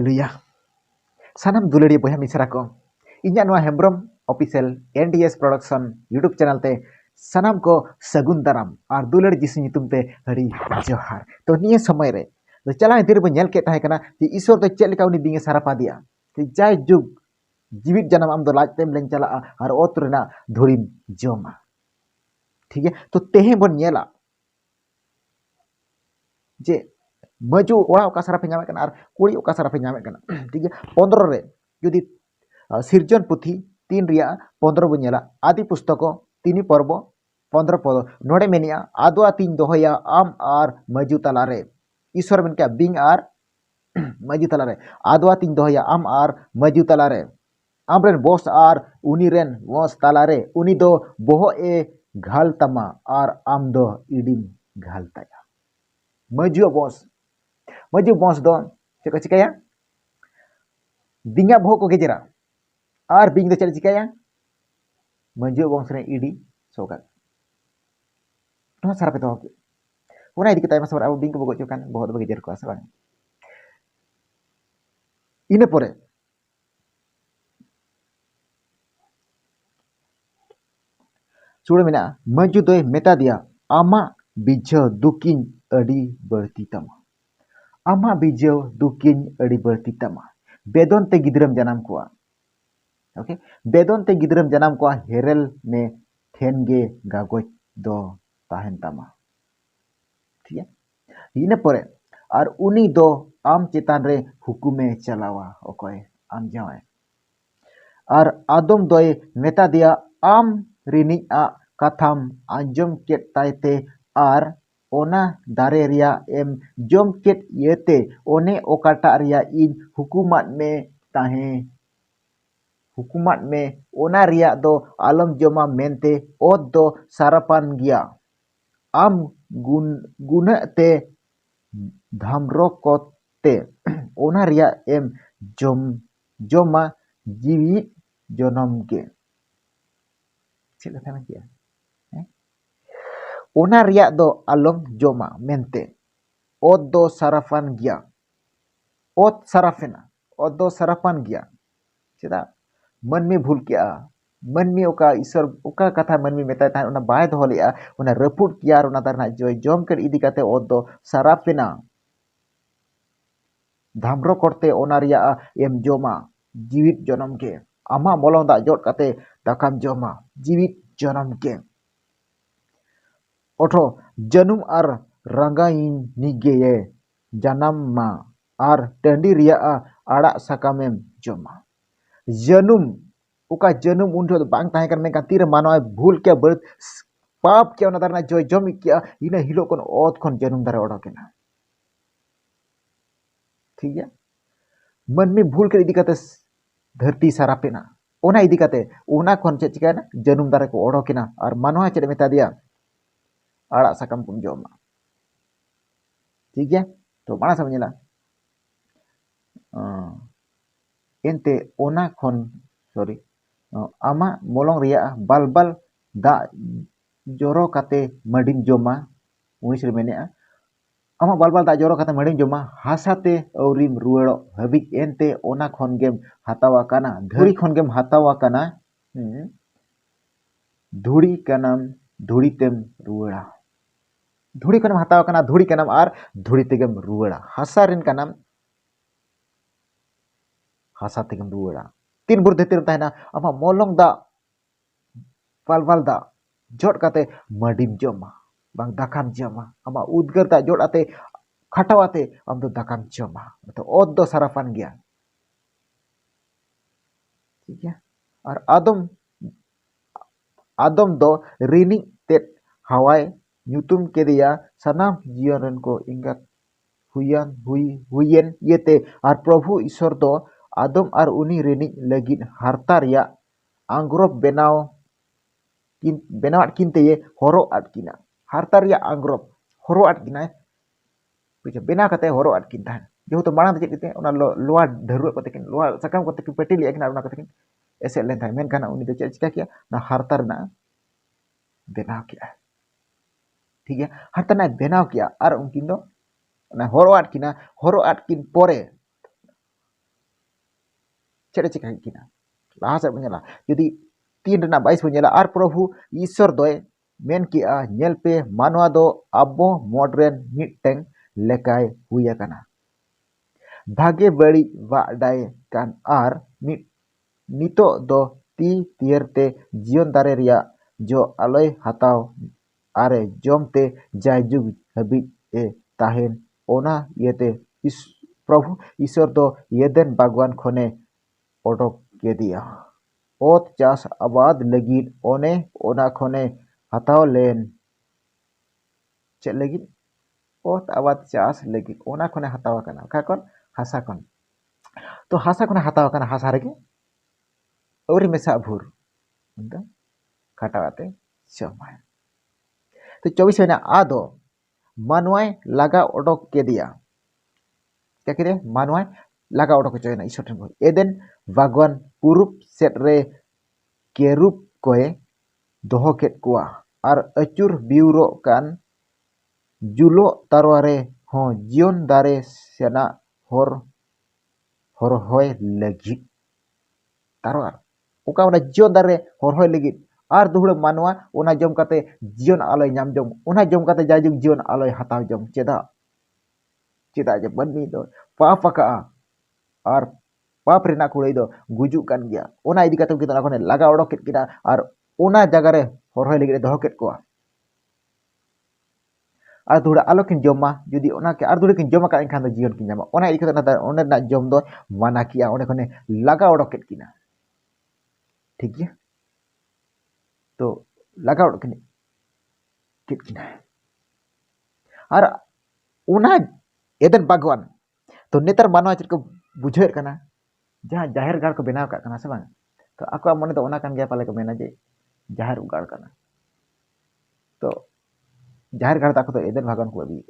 Haleluya. Sanam dulari boya misra ko. Inya noa Hembrom official NDS production YouTube channel te sanam ko sagun daram ar dulari jisu nyutum te hari johar. To niya samay re. To chala dir bo nyel ke tahe kana ti isor to chet leka uni binge sarapa dia. Ti jai jug जीवित जन्म आम दो लाज तेम लें चला और ओत रेना धुरिम जोमा ठीक है तो तेहे बन नेला जे मजू ओड़ा ओका सारा पे नामे कना और कुड़ी ओका सारा पे नामे कना ठीक है 15 रे यदि सिरजन पुथी 3 रिया 15 बन नेला आदि पुस्तको 3 पर्व 15 पद नोडे मेनिया आदवा 3 दोहया आम और मजू तलारे ईश्वर मन क्या बिंग और मजू तलारे आदवा 3 दोहया आम और मजू तलारे आमरेन बॉस आर उनीरेन बॉस तालारे उनी दो बोहो ए घाल तमा और आम दो इडिम घाल ताया मजू बॉस दो चेक चिकाया बिंगा बोहो को गेजरा और बिंग दो चल चिकाया मजू बॉस ने इडी सोगा नो सारा पे तो उना इदी कताय मासबर अब बिंग को बगो चोकान बोहो दो गेजर को आसा बांग इने परे चूड़ा मेना मजू दो मेता दिया आमा बिजो दुकिन अड़ी बढ़ती तमा आमा बिजो दुकिन अड़ी बढ़ती तमा बेदोन ते गिद्रम जनाम कुआ ओके बेदोन ते गिद्रम जनाम कुआ हेरल ने थेनगे गागोज दो ताहन तमा ठीक है इने परे और उनी दो आम चेतान रे हुकुमे चलावा ओकोय आम जाए और आदम दोय मेता दिया आम रिनी आ कथाम आंजम केट ताइते आर ओना दारे रिया एम जम केट येते ओने ओकाटा रिया इन हुकुमात में ओना रिया दो आलम जमा मेनते ओद दो सारापान गिया आम गुना ते धामरो कोते ओना रिया एम जमा जीवित जनम के चेक कथा ना किया ओना रिया दो आलम जमा मेनते ओद दो साराफान गिया ओद साराफेना ओद दो साराफान गिया चेदा मन में भूल किया मन में ओका ईश्वर ओका कथा मन में मेता था ओना बाय दो लिया ओना रपुट किया ओना तरना जोय जम कर इदी काते ओद दो साराफेना धामरो करते ओना रिया एम जमा जीवित जनम के आमा मोलong दा जot काते दाकाम जमा जीवित जनम के ओठो जनुम आर रंगाइन निगे जानम मा आर टंडी रिया आड़ा सकामेम जमा जनुम उका जनुम उन बांग ताहे कर मेका तीर मानवा भूल के बर्त पाप के ओना दारना जोय जमी किया इना हिलो कोन ओत कोन जनुम दारे ओडोकेना ठीक है मन में भूल कर इदी काते धरती सारापेना ओना इदी काते ओना कोन चे चिकाना जनुम दारे को ओडोकेना और मानवा चे मेता दिया आड़ा साकाम कुम जमा ठीक है तो माना समझला एंते ओना खन सॉरी आमा मोलong रिया बाल दा जोरो काते मडिम जमा उनिस रे मेने आमा बाल दा जोरो काते मडिम जमा हासाते औरिम रुएड़ो हबि एंते ओना खन गेम हातावा काना धुरी खन गेम हातावा काना धुड़ी कानाम धुड़ी तेम रुएड़ा धुड़ी कनम हाताव कना धुड़ी कनम आर धुड़ी तेगम रुएड़ा हासा रिन कनम हासा तेगम रुएड़ा तीन बुर देतिर ताहेना आमा मोलong दा वाल दा जोट काते मडिम जमा बांग दाकाम जमा आमा उद्गर दा जोट आते खटावाते आम दो दाकाम जमा तो ओद दो साराफान गया ठीक है और आदम दो रिनी तेट हवाई nyutum kedia sanam jiaran ko ingat huyen yete ar प्रभु ईश्वर दो आदम आर उनी रेनी लगिन harta रिया आंग्रोप बेनावट किनते ये हरो अटकिना harta रिया आंग्रोप हरो अटकिना पिछे बेना कते हरो अटकिन ताहन जेहेतु मांग दे चेक ओना लोहा धरुआ कते किन लोहा सकम कते किन पेटी लिया किन ओना कते किन एसे लेन थाय मेन काना उनी दो चेक चिका किया ना harta रना बेनाव किया ठीक है harta ना बेनाव किया और उनकिन दो ना हरो अटकिना हरो अटकिन पोरे चेड़े चिका किना लाहा से बन nyala jadi 3:22 bon nyala ar प्रभु ईश्वर दोय मेन किया nyel pe manwa do abo modern miteng lekai huya kana भागे बड़ी वाडाय kan ar mit nito do ti tierte jion dare ria jo aloy hataw are jom te jayjug habi e tahen ona yete is Prabhu Ishwar do yeden bagwan khone odok ke dia ot chas abad lagid one ona khone hataw len chet lagid ot abad chas lagid ona khone hataw kana ka kon hasa kon to hasa khone hataw kana hasa rege auri mesa bhur unda khatawate chomai तो 24 महीना आदो मानवाय लागा ओडोक के दिया क्या करे मानवाय लागा ओडोक चोयना ईश्वर ठन एदेन भगवान पुरुप सेट रे केरुप कोए दोहो केट कुआ आर अचुर बिउरो कान जुलो तारवारे हो जियोन दारे सेना हर होय लगी तारवार ओका ओना जियोन दारे हर होय लगी आर दुहड़ मानवा ओना जम काते जीवन आलोय नाम जम ओना जम काते जायजुग जीवन आलोय हताव जम चेदा चेदा जे बन्नी दो पाप का आर पाप रेना कुड़ई दो गुजुक कान गया ओना इदी काते कितना कोने लगा ओडो केट किना आर ओना जगह रे हरहोय लगे दोहो केट कोआ आर दुहड़ आलो किन जमा जुदी ओना के आर दुहड़ किन जमा का एनखान दो जीवन किन जामा ओना इदी काते ना ओने ना जम दो माना किया ओने कोने लगा ओडो केट किना ठीक है तो लगा ओडो केट किना और उना एदन बागवान तो नेतर मानवा चेक को बुझेर कना जहां जाहिर गाड़ को बनाव का कना से बांग तो आको मने तो ओना कान गया पाले को मेना जे जाहिर गाड़ कना तो जाहिर गाड़ ताको तो एदन भगवान को अभी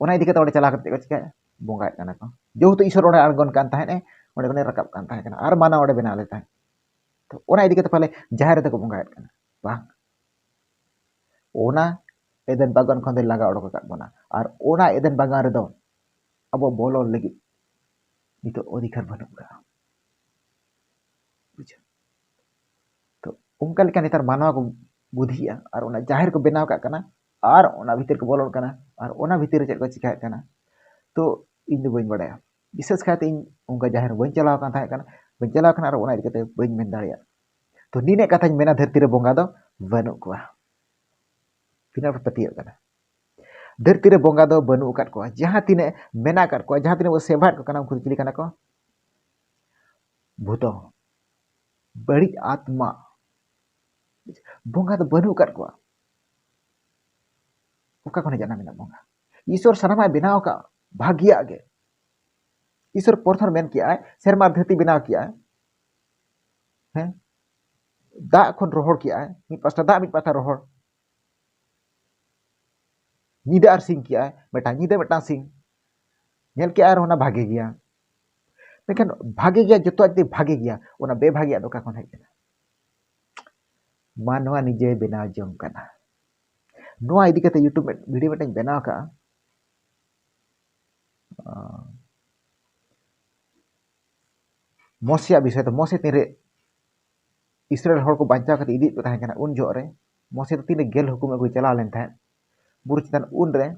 ओना इदी कते ओडे चला करते को चिका बोंगा कना को जो तो ईश्वर ओडे अड़गन कान ताहे ने ओडे कोने रकब कान ताहे कना और माना ओडे बना ले ताहे तो ओना इदी कते पाले जाहिर ते को बोंगा कना बांग ओना एदन बागान खन लगा ओडोक काट बना और ओना एदन बागान रे दो अब बोलो लगी नितो अधिकार बनुगा बुझा तो उनका लेका नेतार मानवा को बुधिया और ओना जाहिर को बनाव का कना और ओना भीतर को बोलो कना और ओना भीतर चेक को चिका कना तो इन दो बइन बड़ाया विशेष खाते इन उनका जाहिर बइन चलाव कान थाहे कना बइन चलाव कना और ओना इदी कते बइन मेन दाड़िया तो नीने कथा मेना धरती रे बोंगा दो बनु कुआ तीना पतिया कना धरती रे बोंगा दो बनु काट को जहां तिने मेना काट को जहां तिने वो सेवाट को कना उनको चिली कना को भूतो बड़ी आत्मा बोंगा दो बनु काट को ओका कोने जाना मेना बोंगा ईश्वर सनामा बनाव का भाग्य आगे ईश्वर प्रथम मेन किया है शर्मा धरती बनाव किया है दा खन रोहड़ किया है मिट पास्ता दा मिट पास्ता रोहड़ नीदा और सिंह किया है बेटा नीदा बेटा सिंह नेल के आर होना भागे गया लेकिन भागे गया जो तो अति भागे गया ओना बेभागिया दो का कोन है मानवा निजे बेना जम कना नोआ इदी कते यूट्यूब वीडियो मेटन बेना का मोसिया विषय तो मोसे तेरे इस्राएल हर को बांचा कते इदी तो ताहे कना उन जो रे मोसे तो तीने गेल हुकुम को चला लेन था बुरु चितान उन रे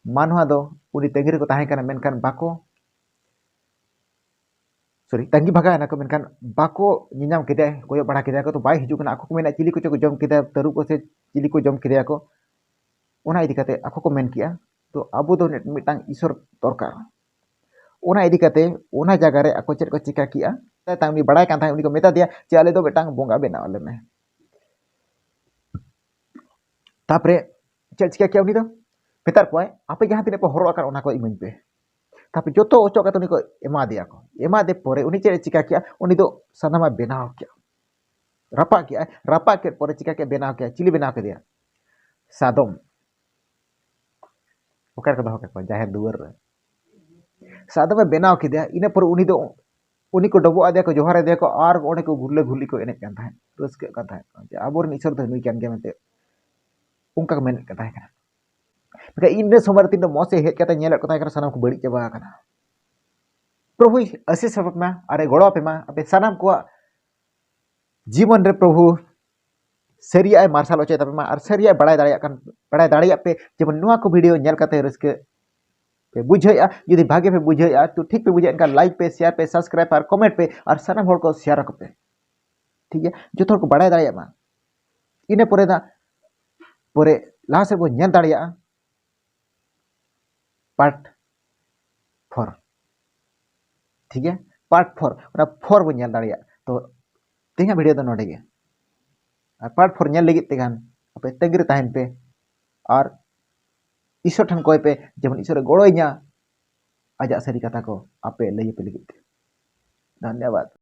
मानवा दो उनी तेंगिरे को ताहे कना मेनकान बाको सॉरी तंगी भगा ना को मेनकान बाको निनाम केदे कोयो बड़ा केदे को तो बाय हिजु कना आको को मेना चिली को जम केदे तरु को से चिली को जम केदे को ओना इदी कते आको को मेन किया तो अबो दो मिटांग ईश्वर दरकार ओना इदी कते ओना जगह रे आको चेट को चिका किया तांगी बड़ाय कान थाय उनी को मेता दिया जे आले दो बेटांग बोंगा बेना ले में तापरे चेट चिका किया उनी दो पेतार को आपे जहां तिने को हरो आकार ओना को इमन पे तापे जोतो ओचो का तो उनी को एमा दिया को एमा दे परे उनी चेट चिका किया उनी दो सनामा बेनाव किया रपा के परे चिका के बेनाव किया चिली बेनाव के दिया सादम ओकर को दो के जाहिर दुवर रे सादम बेनाव के दिया इने पर उनी दो उनी को डबो आदे को जोहार दे को आर ओने को गुल्ले गुल्ली को एने कान थाय रसके कान थाय आबोर ईश्वर तो नुई कान के मेते उनका को मेन कान थाय मका इन समय तीन मोसे हेज कते नेल को थाय सनाम को बड़ी चबा kana प्रभु आशीष मा अरे गड़ो पे मा अपे सानाम को जीवन रे प्रभु सरिया मार्शल होचे तपे मा और सरिया बड़ाय दाड़िया पे जेमन नुआ को वीडियो नेल काते रस्के पे बुझाया यदि भागे पे बुझाया तो ठीक पे बुझाया इनका लाइक पे शेयर पे सब्सक्राइब और कमेंट पे और सानाम होड़ को शेयर पे ठीक है जो थोड़ को बड़ाय दाड़िया मा इने पोरे दा पोरे लाहा से बो नेल दाड़िया पार्ट 4 ठीक है पार्ट 4 ओना 4 बो नेल दाड़िया तो तेहा वीडियो दो नोडे गे और पार्ट 4 नेल लगित तेगान अपे तगरे ताहन पे और ईश्वर ठन कोय पे जेमन ईश्वर गड़ोइया आजा सारी कथा को आपे लई पे लगित धन्यवाद।